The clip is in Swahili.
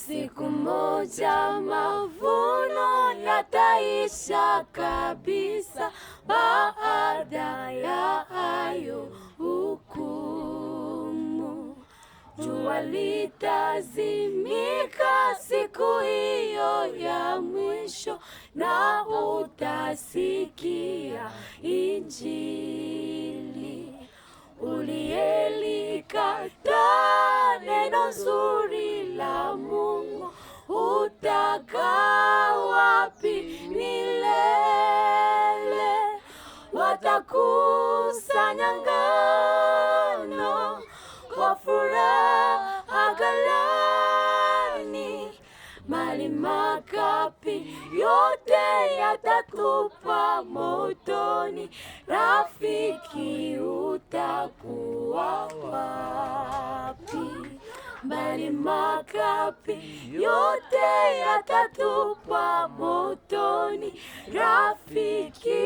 Siku moja mavuno yataisha kabisa, baada ya hayo hukumu. Jua litazimika siku hiyo ya mwisho, na utasikia Injili. Uliyelikataa neno zuri la Mungu, utakaa wapi milele? Watakusanya ngano kwa furaha ghalani, mali makapi yote yatatupa motoni. Rafiki, utakuwa wapi? Mali makapi yote yatatupa motoni. Rafiki,